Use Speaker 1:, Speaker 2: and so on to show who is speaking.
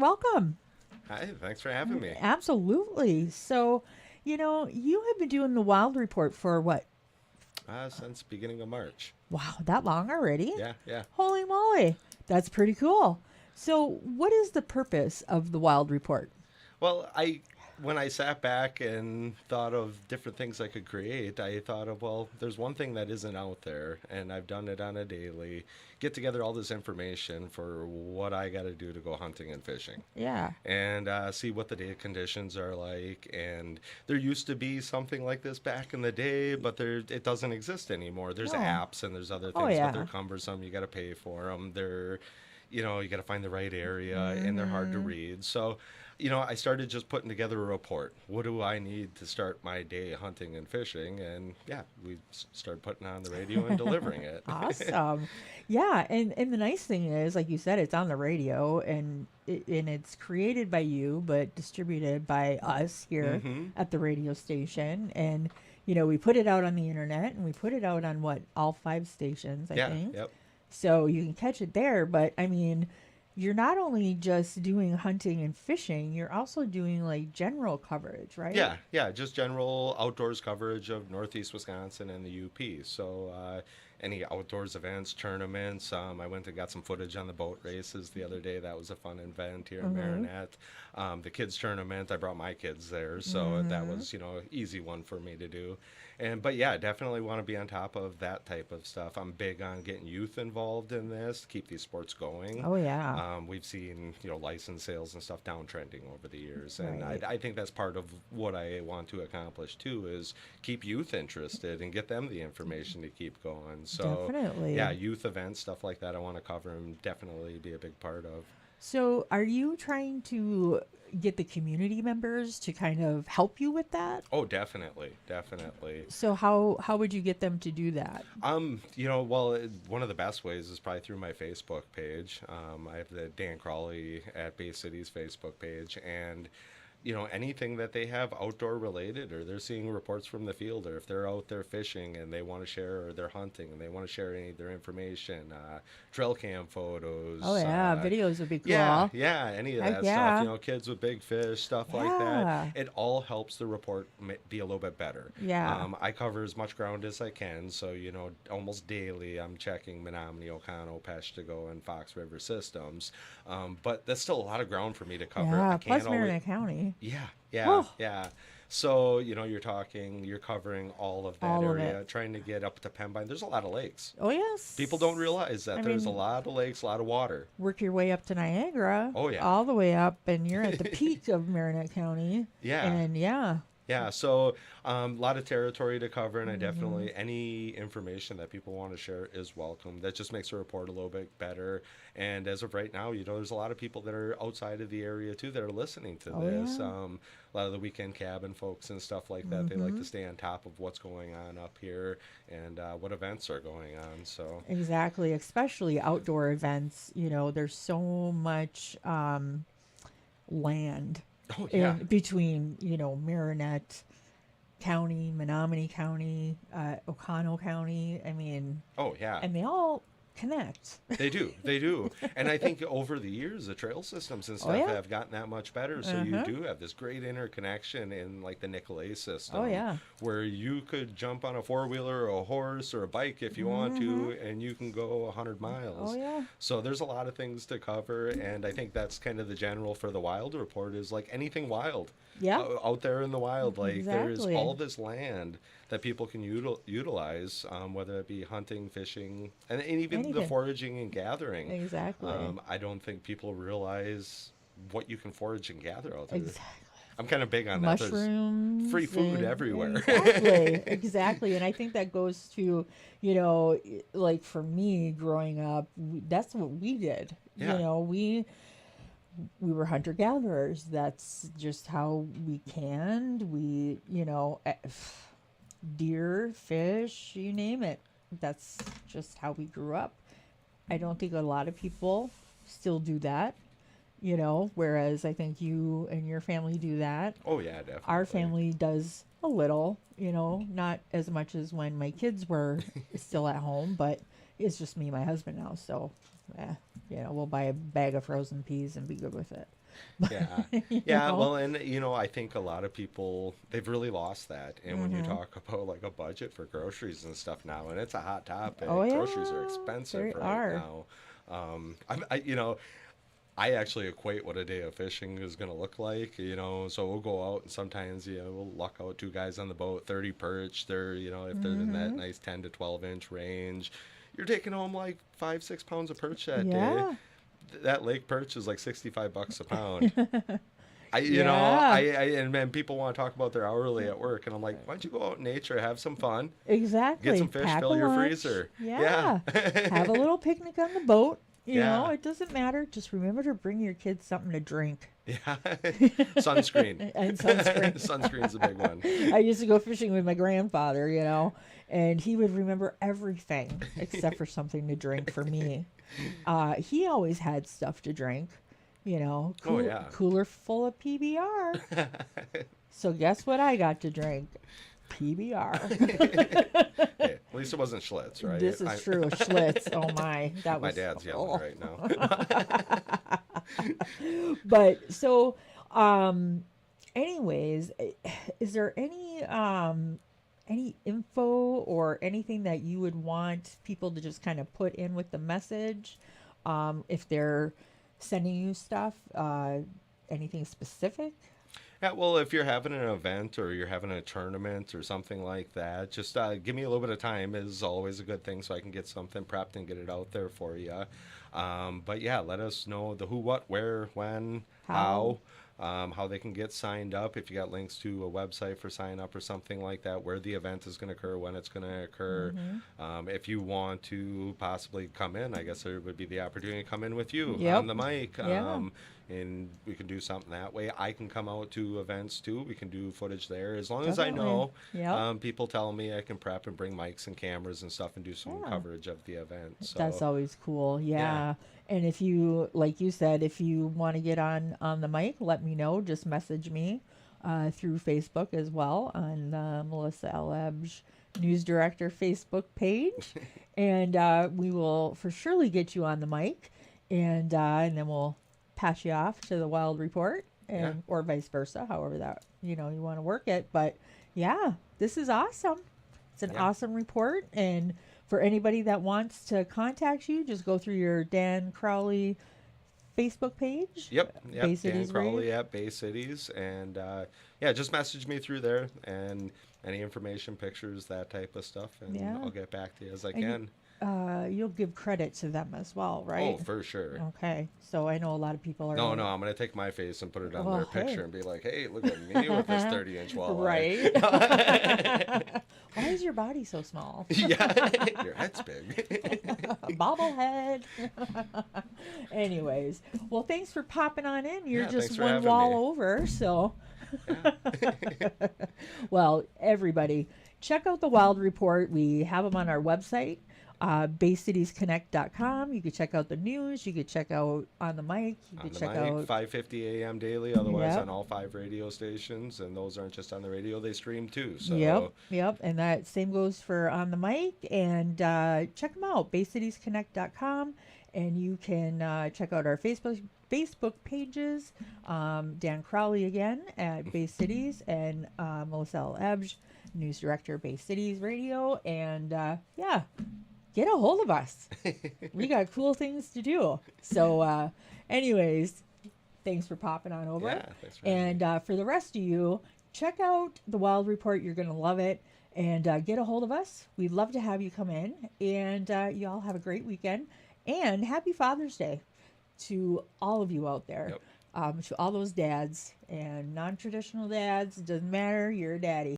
Speaker 1: welcome.
Speaker 2: Hi, thanks for having me.
Speaker 1: Absolutely. So, you have been doing the Wild Report for what?
Speaker 2: Since beginning of March.
Speaker 1: Wow, that long already?
Speaker 2: Yeah, yeah.
Speaker 1: Holy moly. That's pretty cool. So, what is the purpose of the Wild Report?
Speaker 2: Well, I when I sat back and thought of different things I could create, I thought of, well, there's one thing that isn't out there, and I've done it on a daily. Get together all this information for what I got to do to go hunting and fishing.
Speaker 1: Yeah.
Speaker 2: And see what the day conditions are like. And there used to be something like this back in the day, but it doesn't exist anymore. There's
Speaker 1: No.
Speaker 2: apps and there's other
Speaker 1: Oh,
Speaker 2: things, but
Speaker 1: yeah.
Speaker 2: they're cumbersome. You got to pay for them. You got to find the right area, and they're hard to read. So, I started just putting together a report. What do I need to start my day hunting and fishing? And yeah, we started putting on the radio and delivering it.
Speaker 1: Awesome. Yeah, and the nice thing is, like you said, it's on the radio and it's created by you, but distributed by us here at the radio station. And we put it out on the internet, and we put it out on all 5 stations, I
Speaker 2: Yeah,
Speaker 1: think.
Speaker 2: yep.
Speaker 1: So you can catch it there. But I mean, you're not only just doing hunting and fishing, you're also doing like general coverage, right?
Speaker 2: Yeah, yeah, just general outdoors coverage of Northeast Wisconsin and the UP. So any outdoors events, tournaments. I went and got some footage on the boat races the other day. That was a fun event here in Marinette. The kids tournament, I brought my kids there, so that was easy one for me to do. But yeah, definitely want to be on top of that type of stuff. I'm big on getting youth involved in this to keep these sports going.
Speaker 1: Oh, yeah.
Speaker 2: We've seen license sales and stuff downtrending over the years, and
Speaker 1: Right.
Speaker 2: I think that's part of what I want to accomplish too, is keep youth interested and get them the information to keep going. So
Speaker 1: Definitely.
Speaker 2: yeah, youth events, stuff like that, I want to cover and definitely be a big part of.
Speaker 1: So are you trying to get the community members to kind of help you with that?
Speaker 2: Oh, definitely, definitely.
Speaker 1: So how would you get them to do that?
Speaker 2: One of the best ways is probably through my Facebook page. I have the Dan Crowley at Bay City's Facebook page, and anything that they have outdoor related, or they're seeing reports from the field, or if they're out there fishing and they want to share, or they're hunting and they want to share any of their information, trail cam photos.
Speaker 1: Oh yeah, videos would be cool.
Speaker 2: Yeah, any of
Speaker 1: Heck
Speaker 2: that
Speaker 1: yeah.
Speaker 2: stuff. Kids with big fish, stuff like
Speaker 1: Yeah.
Speaker 2: that. It all helps the report be a little bit better.
Speaker 1: Yeah.
Speaker 2: I cover as much ground as I can, so almost daily I'm checking Menominee, Oconto, Peshtigo, and Fox River systems. But that's still a lot of ground for me to cover.
Speaker 1: Yeah,
Speaker 2: I
Speaker 1: plus
Speaker 2: can't always.
Speaker 1: Marinette County.
Speaker 2: Yeah, yeah,
Speaker 1: Oh.
Speaker 2: yeah. So, you're covering all of that
Speaker 1: All of
Speaker 2: area,
Speaker 1: it.
Speaker 2: trying to get up to Pembine. There's a lot of lakes.
Speaker 1: Oh yes.
Speaker 2: People don't realize that
Speaker 1: I
Speaker 2: there's a
Speaker 1: mean-
Speaker 2: lot of lakes, a lot of water.
Speaker 1: Work your way up to Niagara.
Speaker 2: Oh, yeah.
Speaker 1: All the way up, and you're at the peak of Marinette County.
Speaker 2: Yeah.
Speaker 1: And yeah.
Speaker 2: Yeah, so a lot of territory to cover, and I definitely, any information that people want to share is welcome. That just makes the report a little bit better. And as of right now, there's a lot of people that are outside of the area too that are listening to this.
Speaker 1: Yeah.
Speaker 2: A lot of the weekend cabin folks and stuff like that, they like to stay on top of what's going on up here and what events are going on. So
Speaker 1: Exactly, especially outdoor events. There's so much land
Speaker 2: oh yeah,
Speaker 1: between, Marinette County, Menominee County, Oconto County. I mean,
Speaker 2: oh yeah.
Speaker 1: and they all connect.
Speaker 2: They do. And I think over the years, the trail systems and stuff
Speaker 1: yeah.
Speaker 2: have gotten that much better. So you do have this great interconnection in like the Nicolay system.
Speaker 1: Oh, yeah.
Speaker 2: Where you could jump on a four-wheeler or a horse or a bike if you want to, and you can go 100 miles.
Speaker 1: Oh, yeah.
Speaker 2: So there's a lot of things to cover. And I think that's kind of the general for the Wild Report, is like anything wild.
Speaker 1: Yeah.
Speaker 2: Out there in the wild. Like there's
Speaker 1: Exactly.
Speaker 2: all this land that people can utilize, whether it be hunting, fishing, and even the
Speaker 1: Anything.
Speaker 2: foraging and gathering.
Speaker 1: Exactly.
Speaker 2: I don't think people realize what you can forage and gather out there.
Speaker 1: Exactly.
Speaker 2: I'm kind of big on that. There's
Speaker 1: Mushrooms.
Speaker 2: free food
Speaker 1: and-
Speaker 2: everywhere.
Speaker 1: Exactly. Exactly. And I think that goes to, like for me growing up, that's what we did.
Speaker 2: Yeah.
Speaker 1: We were hunter gatherers. That's just how we canned. Deer, fish, you name it. That's just how we grew up. I don't think a lot of people still do that, whereas I think you and your family do that.
Speaker 2: Oh yeah, definitely.
Speaker 1: Our family does a little, not as much as when my kids were still at home, but it's just me and my husband now. So we'll buy a bag of frozen peas and be good with it.
Speaker 2: Yeah.
Speaker 1: you
Speaker 2: Yeah,
Speaker 1: know?
Speaker 2: well, and I think a lot of people, they've really lost that. And when you talk about like a budget for groceries and stuff now, and it's a hot
Speaker 1: Oh
Speaker 2: topic, groceries are
Speaker 1: yeah,
Speaker 2: expensive
Speaker 1: they
Speaker 2: right
Speaker 1: are.
Speaker 2: now. I actually equate what a day of fishing is going to look like, so we'll go out and sometimes, we'll luck out two guys on the boat, 30 perch. If they're in that nice 10 to 12-inch range, you're taking home like 5, 6 pounds of perch that day.
Speaker 1: Yeah,
Speaker 2: That lake perch is like $65 a pound.
Speaker 1: yeah,
Speaker 2: And then people want to talk about their hourly at work, and I'm like, why don't you go out in nature, have some fun, get
Speaker 1: exactly.
Speaker 2: some fish,
Speaker 1: Pack a
Speaker 2: fill your
Speaker 1: lunch.
Speaker 2: freezer. Yeah.
Speaker 1: Yeah, have a little picnic on the boat.
Speaker 2: Yeah.
Speaker 1: It doesn't matter. Just remember to bring your kids something to drink.
Speaker 2: Yeah. Sunscreen.
Speaker 1: And sunscreen.
Speaker 2: Sunscreen's a big one.
Speaker 1: I used to go fishing with my grandfather, and he would remember everything except for something to drink for me. He always had stuff to drink,
Speaker 2: Oh, yeah.
Speaker 1: cooler full of PBR. So guess what I got to drink? PBR.
Speaker 2: Hey, at least it wasn't Schlitz, right?
Speaker 1: This is true. Schlitz. Oh my, that
Speaker 2: My
Speaker 1: was.
Speaker 2: dad's yelling right now.
Speaker 1: But so, anyways, is there any info or anything that you would want people to just kind of put in with the message, if they're sending you stuff, anything specific?
Speaker 2: Yeah, well, if you're having an event or you're having a tournament or something like that, just give me a little bit of time is always a good thing so I can get something prepped and get it out there for you. But yeah, let us know the who, what, where, when,
Speaker 1: How.
Speaker 2: how they can get signed up. If you got links to a website for sign up or something like that, where the event is going to occur, when it's going to occur. If you want to possibly come in, I guess there would be the opportunity to come in with you
Speaker 1: Yep.
Speaker 2: on the mic.
Speaker 1: Yeah.
Speaker 2: And we can do something that way. I can come out to events too. We can do footage there as long as I know.
Speaker 1: Yep.
Speaker 2: People tell me I can prep and bring mics and cameras and stuff and do some
Speaker 1: Yeah.
Speaker 2: coverage of the event. So
Speaker 1: That's always cool. Yeah.
Speaker 2: Yeah.
Speaker 1: And if you, like you said, if you want to get on the mic, let me know. Just message me through Facebook as well on the Melissa L. Ebge News Director Facebook page. And we will for surely get you on the mic. And then we'll pass you off to the Wild Report and or vice versa, however that, you want to work it. But yeah, this is awesome. It's an awesome report. And for anybody that wants to contact you, just go through your Dan Crowley Facebook page.
Speaker 2: Yep.
Speaker 1: Bay
Speaker 2: Dan
Speaker 1: Cities
Speaker 2: Crowley
Speaker 1: Radio.
Speaker 2: at Bay Cities. And just message me through there and any information, pictures, that type of stuff. And
Speaker 1: Yeah.
Speaker 2: I'll get back to you as I
Speaker 1: And
Speaker 2: can.
Speaker 1: You'll give credit to them as well, right?
Speaker 2: Oh, for sure.
Speaker 1: Okay. So I know a lot of people are
Speaker 2: No,
Speaker 1: like,
Speaker 2: I'm going to take my face and put it on
Speaker 1: Well,
Speaker 2: their picture
Speaker 1: hey.
Speaker 2: and be like, hey, look at me with this 30-inch walleye.
Speaker 1: Right. Why is your body so small?
Speaker 2: Yeah, your head's big.
Speaker 1: A bobblehead. Anyways, well, thanks for popping on in. You're
Speaker 2: Yeah,
Speaker 1: just
Speaker 2: thanks for
Speaker 1: one
Speaker 2: having
Speaker 1: wall
Speaker 2: me.
Speaker 1: over, so. Well, everybody, check out the Wild Report. We have them on our website, BayCitiesConnect.com. You can check out the news. You can check out On the Mic. You
Speaker 2: On
Speaker 1: can
Speaker 2: the
Speaker 1: check
Speaker 2: mic,
Speaker 1: out.
Speaker 2: 5:50 a.m. daily, otherwise
Speaker 1: Yep.
Speaker 2: on all 5 radio stations. And those aren't just on the radio, they stream too. So
Speaker 1: Yep. And that same goes for On the Mic. And check them out, BayCitiesConnect.com. And you can check out our Facebook pages. Dan Crowley again at Bay Cities, and Melissa L. Ebge, News Director, Bay Cities Radio. And get a hold of us. We got cool things to do. So anyways, thanks for popping on over.
Speaker 2: Yeah, thanks for having
Speaker 1: And for the rest of you, check out the Wild Report. You're going to love it. And get a hold of us. We'd love to have you come in. And y'all have a great weekend. And happy Father's Day to all of you out there.
Speaker 2: Yep.
Speaker 1: To all those dads and non-traditional dads. It doesn't matter. You're a daddy.